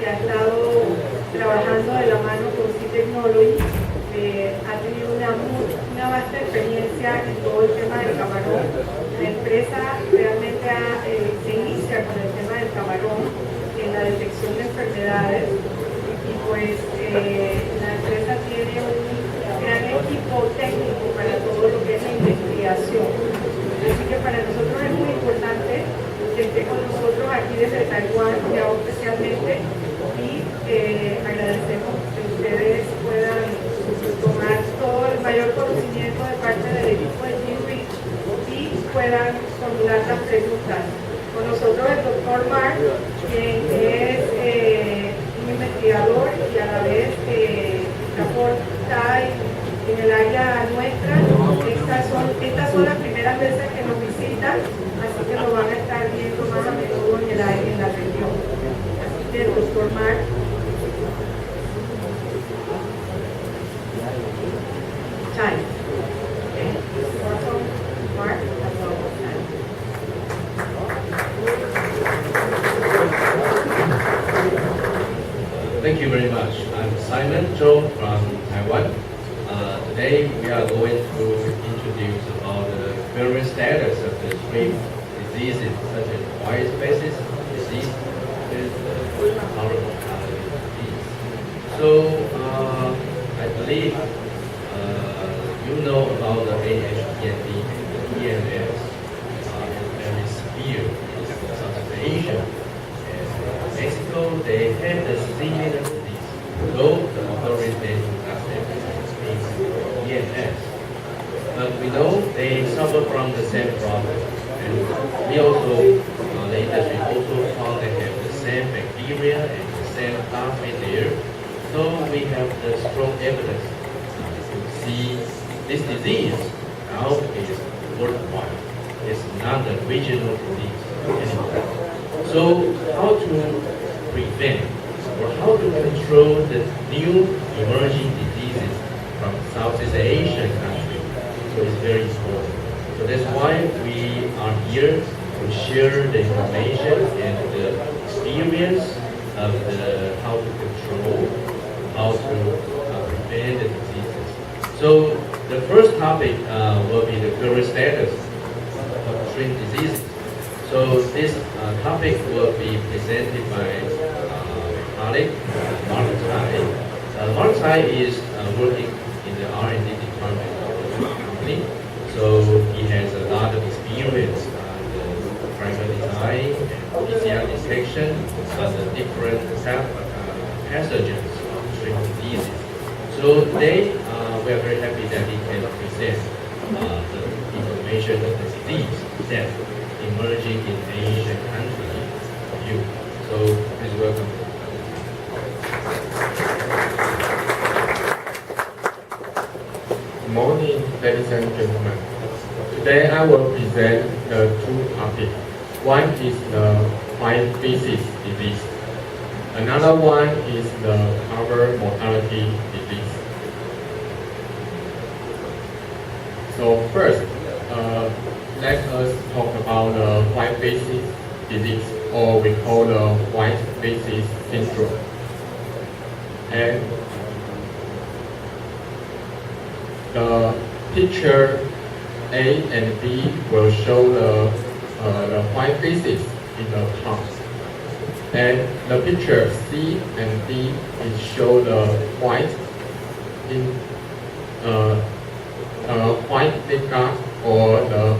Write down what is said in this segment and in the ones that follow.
que ha estado trabajando de la mano con C-Technology, ha tenido una vasta experiencia en todo el tema del camarón. La empresa realmente se inicia con el tema del camarón en la detección de enfermedades y pues la empresa tiene un gran equipo técnico para todo lo que es la investigación. Así que para nosotros es muy importante que esté con nosotros aquí desde Taiwán, ya especialmente, y agradecemos que ustedes puedan tomar todo el mayor conocimiento de parte del equipo de Covert y puedan formular las preguntas. Con nosotros el doctor Mark, quien es un investigador y a la vez está en el área nuestra. Estas son las primeras veces que nos visitan, así que lo van a estar viendo más a menudo en la región. Así que el doctor Mark. Chai. Okay. Welcome, Mark. Thank you very much. I'm Simon Zhou from Taiwan. Today we are going to introduce about the current status of the three diseases such as white species disease and power mortality disease. So I believe you know about the AHPND and EMS very severe in Southeast Asia. Mexico, they have the similar disease, though the authorities does have EMS. But we know they suffer from the same problem, and we also, the industry also found they have the same bacteria and the same pathway there. So we have the strong evidence to see this disease now is worldwide. It's not a regional disease anymore. So how to prevent or how to control the new emerging diseases from Southeast Asian countries? So it's very important. So that's why we are here to share the information and the experience of how to control, how to prevent the diseases. So the first topic will be the current status of three diseases. So this topic will be presented by my colleague, Mark Tsai. Mark Tsai is working in the R&D department of the company. So he has a lot of experience on the driver design and PCR detection on the different pathogens of string diseases. So today we are very happy that he can present the information of the disease that emerging in Asian countries for you. So please welcome. Good morning, ladies and gentlemen. Today I will present the two topics. One is the white species disease. Another one is the Covert mortality disease. So first, let us talk about the white species disease, or we call the white species syndrome. And the picture A and B will show the white species in the pond. And the picture C and D will show the white in white big gut or the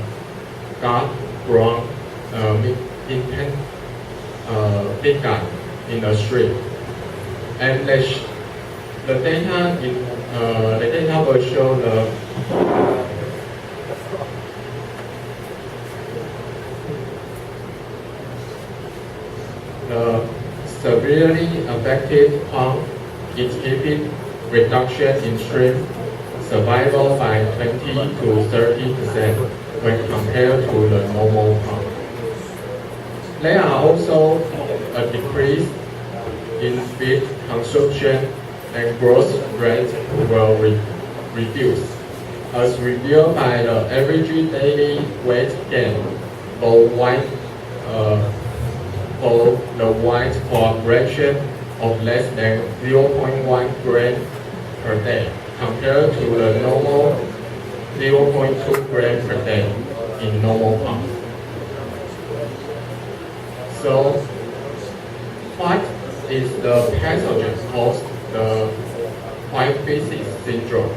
dark brown big gut in the shrimp. And the data will show the severely affected pond exhibit reduction in shrimp survival by 20 to 30% when compared to the normal pond. There are also a decrease in feed consumption and growth rate will reduce, as revealed by the average daily weight gain for the white population of less than 0.1 gram per day compared to the normal 0.2 gram per day in normal pond. So, what is the pathogen caused the white feces syndrome?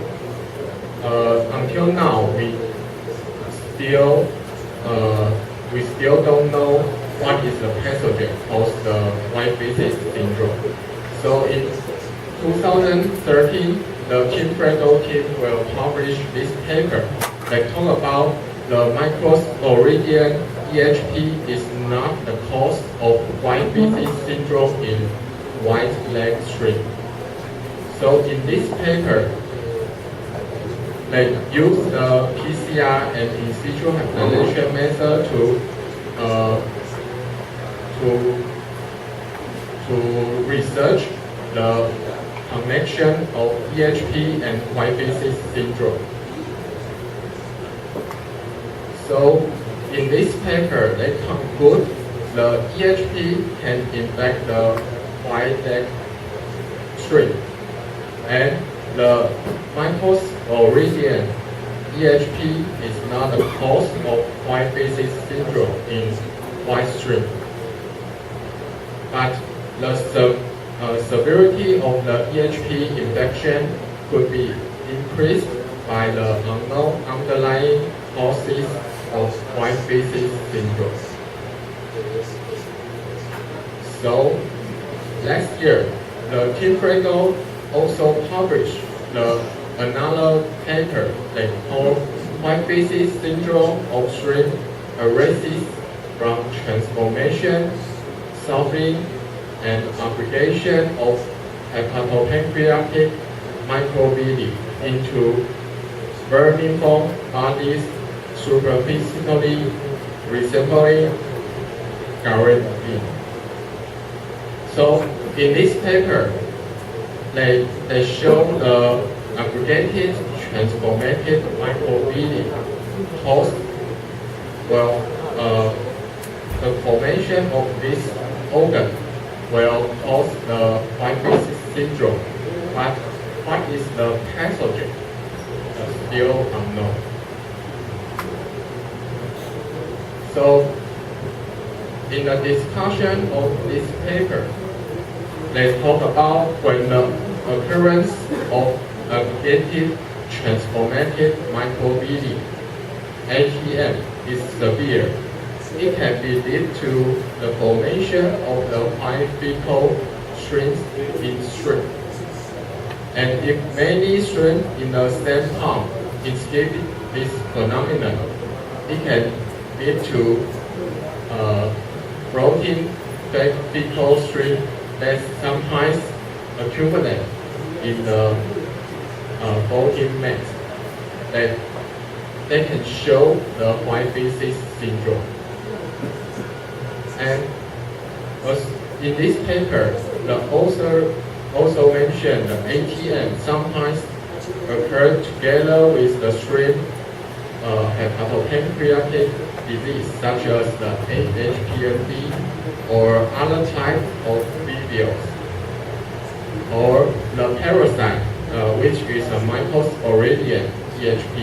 Until now, we still don't know what is the pathogen caused the white feces syndrome. So in 2013, the Team Fredo team will publish this paper that talk about the Microsporidian EHP is not the cause of white feces syndrome in white leg shrimp. So in this paper, they use the PCR and in situ hepatization method to research the connection of EHP and white feces syndrome. So in this paper, they conclude the EHP can infect the white leg shrimp, and the Microsporidian EHP is not the cause of white feces syndrome in white shrimp. But the severity of the EHP infection could be increased by the unknown underlying causes of white feces syndrome. So, last year, the Team Fredo also published another paper that called white feces syndrome of shrimp arises from transformation, solving, and aggregation of hepatopancreatic microvilli into vermiform bodies superficially resembling garretin. So in this paper, they show the aggregated transformated microvilli caused, the formation of this organ will cause the white feces syndrome. But what is the pathogen? Still unknown. So, in the discussion of this paper, they talk about when the occurrence of aggregated transformated microvilli (ATM) is severe. It can be lead to the formation of the white fecal shrimp in shrimp. And if many shrimp in the same pond exhibit this phenomenon, it can lead to floating fecal shrimp that sometimes accumulate in the floating mat. That they can show the white feces syndrome. And in this paper, the author also mentioned the ATM sometimes occur together with the shrimp hepatopancreatic disease, such as the AHPND or other type of vivios, or the parasite, which is a Microsporidian EHP.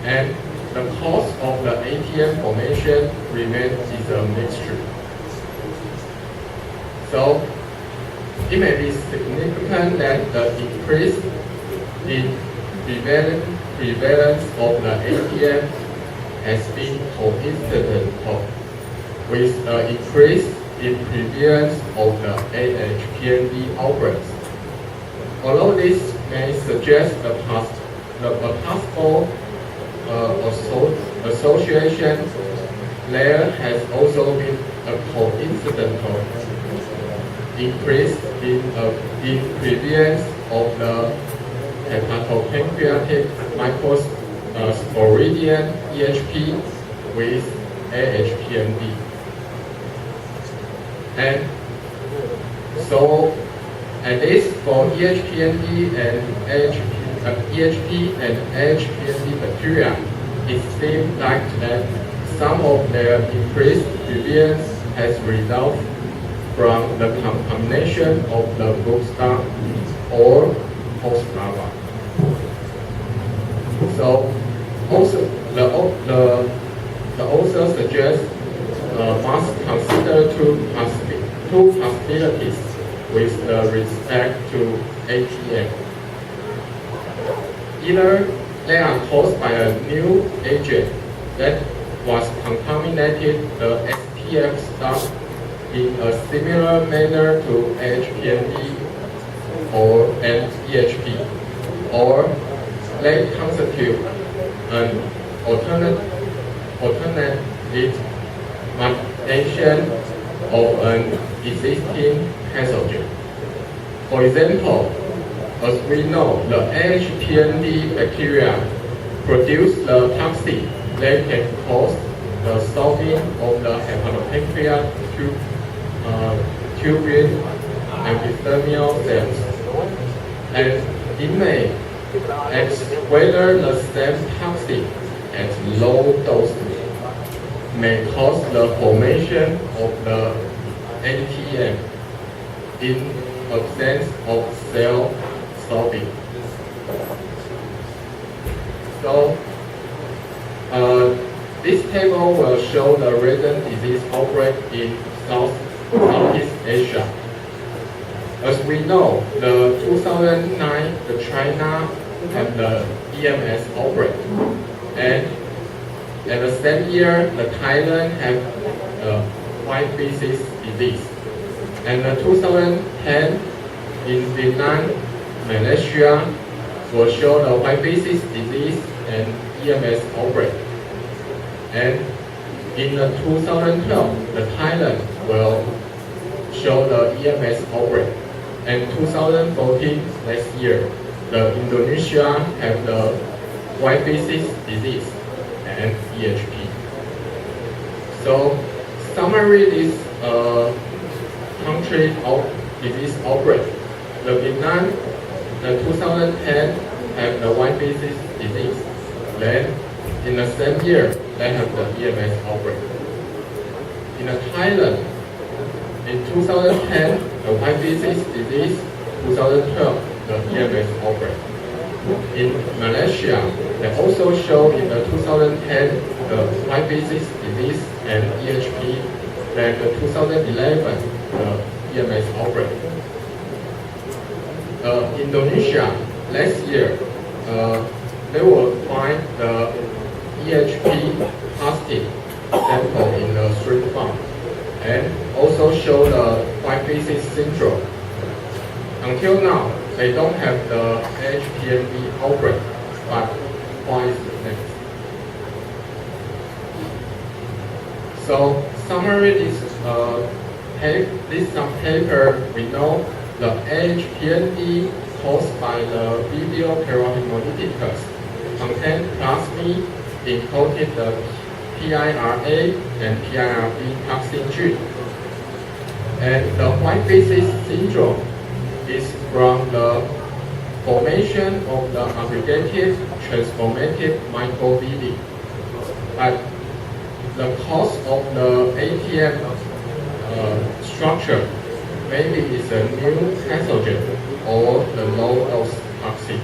And the cause of the ATM formation remains is a mixture. So, it may be significant that the increase in prevalence of the ATM has been coincidental with the increase in prevalence of the AHPND outbreaks. Although this may suggest a possible association, there has also been a coincidental increase in prevalence of the hepatopancreatic Microsporidian EHP with AHPND. And so, at least for EHPND and EHP and AHPND bacteria, it seems like that some of their increased prevalence has resulted from the contamination of the broodstock or host larva. So also the author suggests must consider two possibilities with respect to ATM. Either they are caused by a new agent that was contaminated the SPF stock in a similar manner to HPLC or an EHP, or they constitute an alternate mutation of an existing pathogen. For example, as we know, the HPLC bacteria produce the toxin that can cause the solving of the hepatopenaei tubule epithelial cells, and it may act whether the same toxin at low dose may cause the formation of the ATM in absence of cell solving. So, this table will show the recent disease outbreak in Southeast Asia. As we know, the 2009, the China had the EMS outbreak, and at the same year, the Thailand had white feces disease, and the 2010 in Vietnam, Malaysia will show the white feces disease and EMS outbreak. And in the 2012, the Thailand will show the EMS outbreak. And 2014, next year, the Indonesia have the white feces disease and EHP. So, summary this country disease outbreak. The Vietnam, the 2010 have the white feces disease. Then, in the same year, they have the EMS outbreak. In the Thailand, in 2010, the white feces disease. 2012, the EMS outbreak. In Malaysia, they also show in the 2010 the white feces disease and EHP. Then the 2011, the EMS outbreak. Indonesia, last year, they will find the EHP positive sample in the shrimp farm, and also show the white feces syndrome. Until now, they don't have the HPLC outbreak, but why is it next? So, summary this some paper, we know the HPLC caused by the Vibrio perohemolyticus contain plasmid encoded the PIRA and PIRB toxin gene. And the white feces syndrome is from the formation of the aggregated transformative microvilli. But the cause of the ATM structure maybe is a new pathogen or the low dose toxin.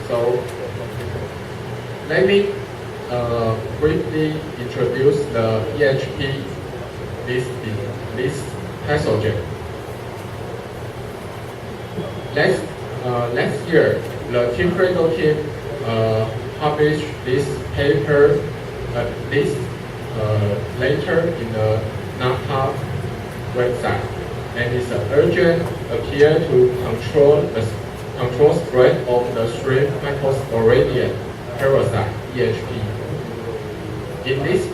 So let me briefly introduce the EHP, this pathogen. Last year, the Team Critical team published this paper, later in the NAPA website, and it's an urgent appeal to control spread of the shrimp mycosporidian parasite EHP. In this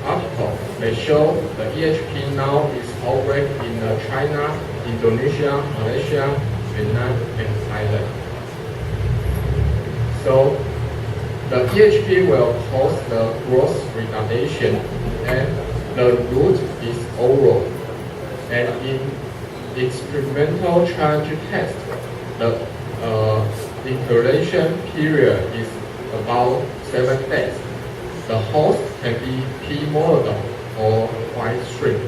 article, they show the EHP now is outbreak in China, Indonesia, Malaysia, Vietnam, and Thailand. So the EHP will cause the growth retardation, and the root is oral. And in experimental challenge test, the incubation period is about 7 days. The host can be P. molodon or white shrimp.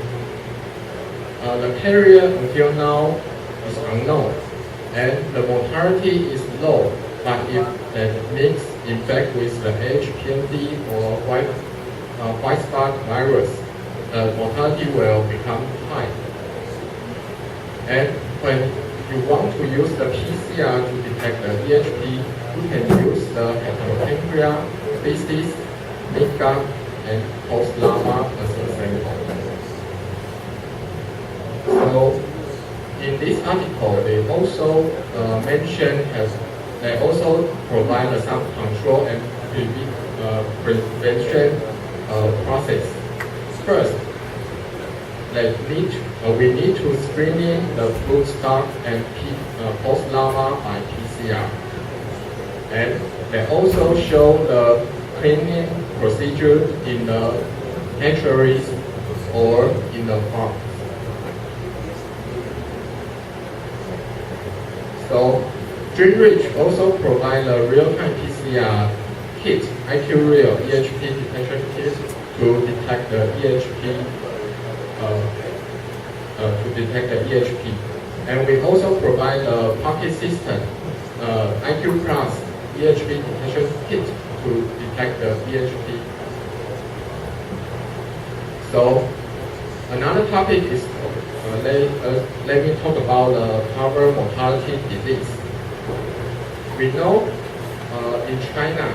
The carrier until now is unknown, and the mortality is low, but if the mix infect with the HPND or white spot virus, the mortality will become high. And when you want to use the PCR to detect the EHP, you can use the hepatopenaei species, midgut, and host larva as a sample. So in this article, they also they also provide some control and prevention process. First, we need to screening the food stock and host larva by PCR. And they also show the cleaning procedure in the hatcheries or in the farm. So, GenRich also provide a real-time PCR kit, IQ-Real EHP detection kit to detect the EHP. And we also provide a pocket system, IQ Plus EHP detection kit to detect the EHP. So another topic is let me talk about the Covert mortality disease. We know in China,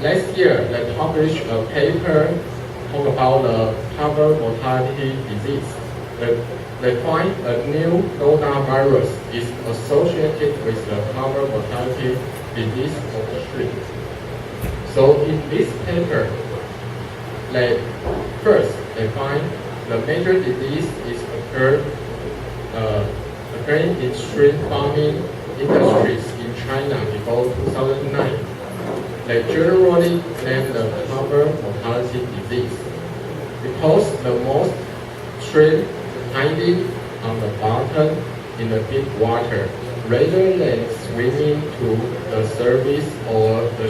last year they published a paper talk about the Covert mortality disease. They find a new virus is associated with the Covert mortality disease of the shrimp. So in this paper, they find the major disease is occurring in shrimp farming industries in China before 2009. They generally name the Covert mortality disease because the most shrimp hiding on the bottom in the deep water rather than swimming to the surface or the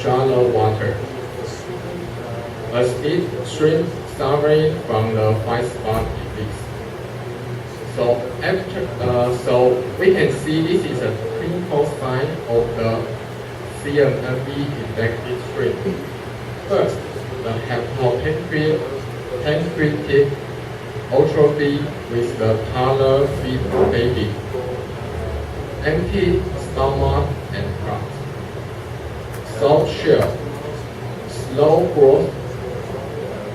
shallow water. As did shrimp suffering from the white spot disease. So we can see this is a clinical sign of the CMMB infected shrimp. First, the hepatopancreatic atrophy with the color feed baby, empty stomach and clot, soft shell, slow growth,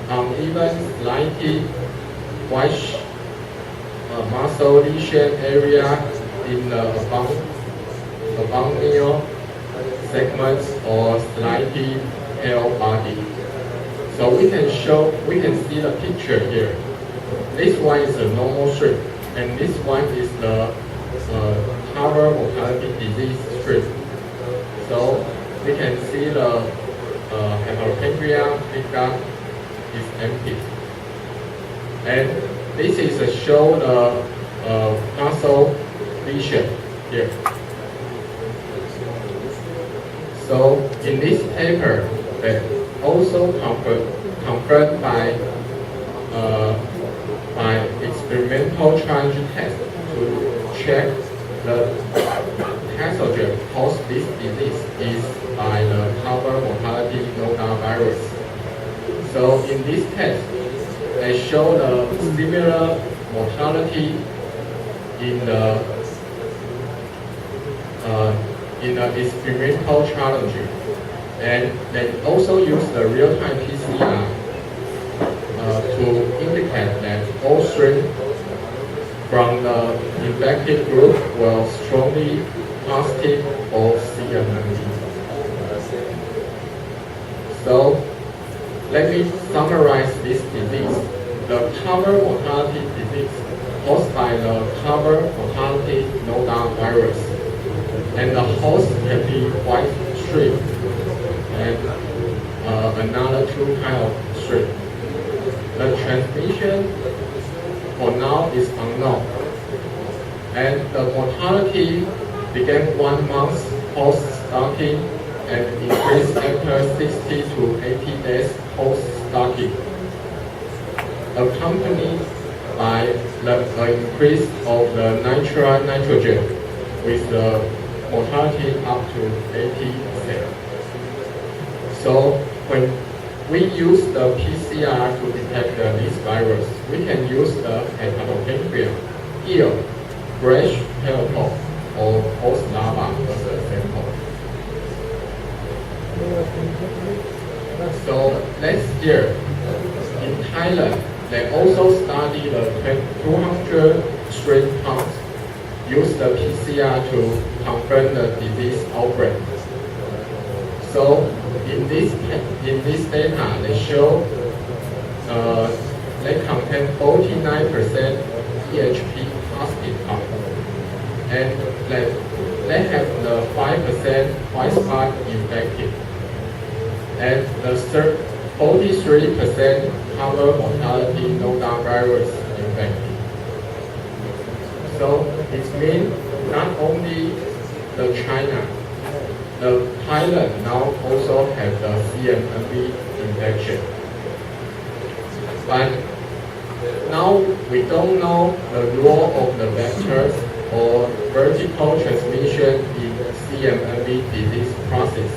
uneven slightly white muscle lesion area in the abdominal segments or slightly pale body. So we can see the picture here. This one is a normal shrimp, and this one is the Covert mortality disease shrimp. So we can see the hepatopancreas midgut is empty. And this is a show the muscle lesion here. So in this paper, they also confirmed by experimental challenge test to check the pathogen caused this disease is by the Covert mortality virus. So in this test, they show the similar mortality in the experimental challenge, and they also use the real-time PCR to indicate that all shrimp from the infected group were strongly positive for CMMB. So let me summarize this disease. The Covert mortality disease caused by the Covert mortality virus, and the host can be white shrimp and another two kinds of shrimp. The transmission for now is unknown, and the mortality began 1 month post starting and increase after 60 to 80 days post-stocking, accompanied by the increase of the nitrogen with the mortality up to 80%. So when we use the PCR to detect this virus, we can use the hepatopenaei, ear, fresh purple, or host larva as a sample. So last year, in Thailand, they also studied the 200 shrimp ponds, used the PCR to confirm the disease outbreak. So in this data, they show they contain 49% EHP positive pond, and they have the 5% white spot infected, and the 43% cover mortality notavirus infected. So it means not only the China, the Thailand now also have the CMMB infection. But now we don't know the role of the vectors or vertical transmission in CMMB disease process,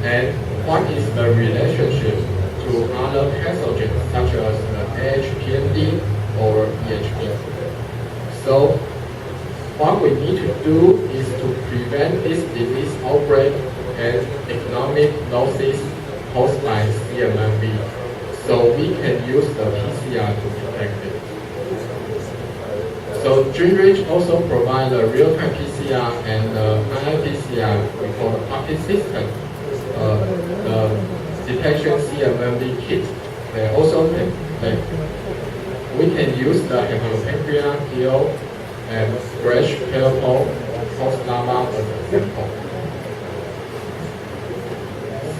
and what is the relationship to other pathogens such as the AHPND or EHP. So what we need to do is to prevent this disease outbreak and economic losses caused by CMMB, so we can use the PCR to detect it. So GenRich also provides a real-time PCR and RT-PCR, we call the pocket system, the detection CMMB kit. They also we can use the hepatopenaei, gill, and fresh purple host larva as a sample.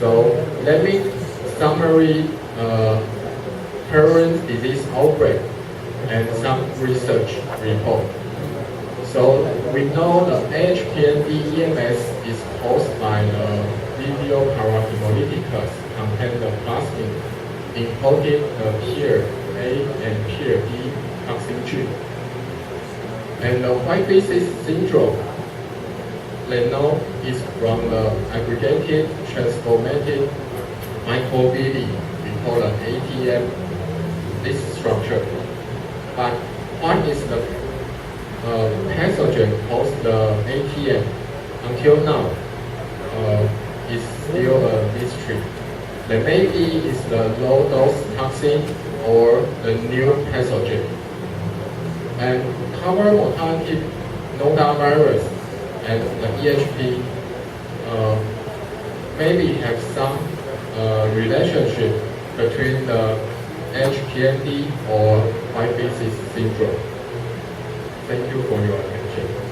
So let me summary current disease outbreak and some research report. So we know the AHPND EMS is caused by the Vibrio parahemolyticus contain the plasmid encoded the peer A and peer B toxin gene. And the white faces syndrome, they know is from the aggregated transformative microvilli, we call it ATM, this structure. But what is the pathogen caused the ATM? Until now, is still a mystery. The maybe is the low dose toxin or the new pathogen. And cover mortality notavirus and the EHP maybe have some relationship between the HPND or white faces syndrome. Thank you for your attention.